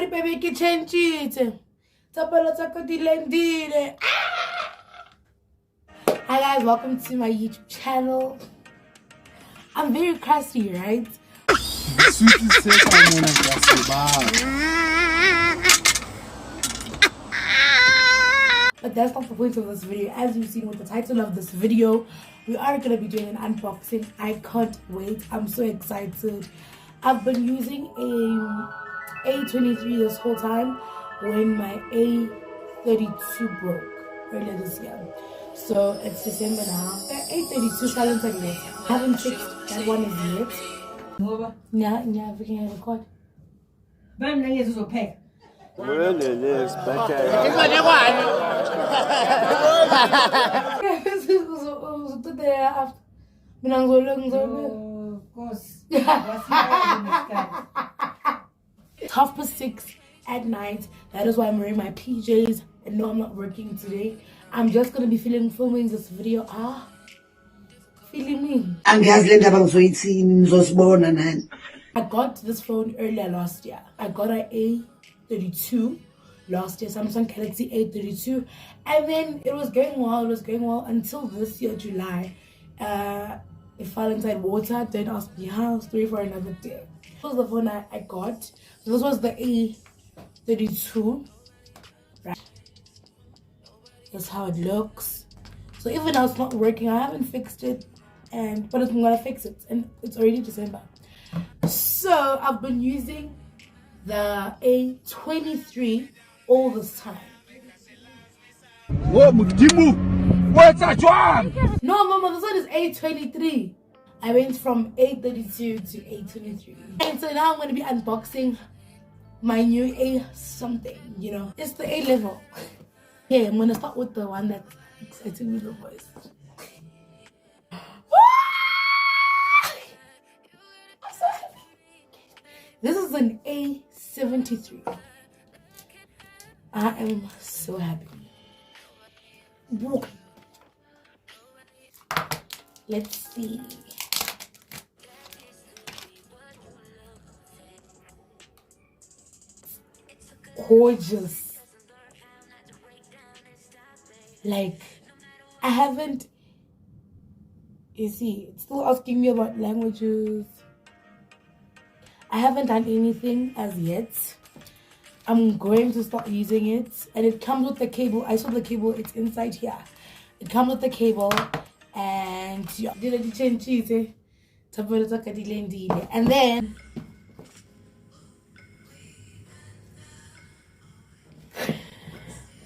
Everybody baby ke change. Tapala taka dilendile. Hi guys, welcome to my YouTube channel. I'm very crusty, right? But that's not the point of this video. As you've seen with the title of this video, we are going to be doing an unboxing. I can't wait. I'm so excited. I've been using a A23 this whole time when my A32 broke earlier this year. So it's December now. A32 silent yet. I haven't fixed that one as yet. Yeah, we can record. It's 6:30 at night. That is why I'm wearing my PJs and no, I'm not working today. I'm just gonna be filming this video. Feeling me. I got this phone earlier last year. I got an A32 last year, Samsung Galaxy A32, and then it was going well until this year, July. It fell inside water. Don't ask me how. Story for another day. This was the phone I got. This was the A32. Right. That's how it looks. So even though it's not working, I haven't fixed it, but I'm gonna fix it, and it's already December. So I've been using the A23 all this time. No, Mama, this one is A23. I went from A32 to A23. And so now I'm going to be unboxing my new A something, you know. It's the A level. Okay, I'm going to start with the one that's exciting me the most. I'm so happy. This is an A73. I am so happy. Let's see. Gorgeous. Like, I haven't, you see, it's still asking me about languages. I haven't done anything as yet. I'm going to start using it, and it comes with the cable. I saw the cable, it's inside here. It comes with the cable, and yeah. And then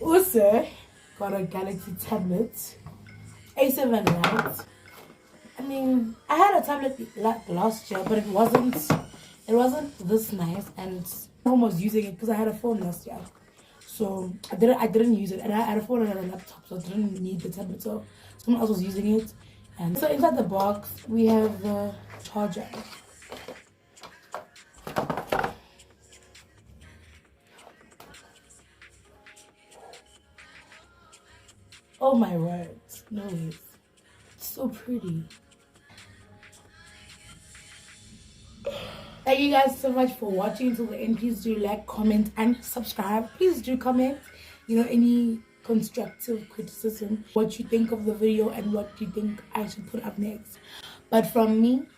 also got a Galaxy tablet, A7 Lite. I mean, I had a tablet like last year, but it wasn't this nice, and someone was using it because I had a phone last year, so I didn't use it, and I had a phone and a laptop, so I didn't need the tablet, so someone else was using it. And so inside the box we have the charger. Oh my words, no, it's so pretty. Thank you guys so much for watching until the end. Please do like, comment, and subscribe. Please do comment, you know, any constructive criticism, what you think of the video and what you think I should put up next. But from me,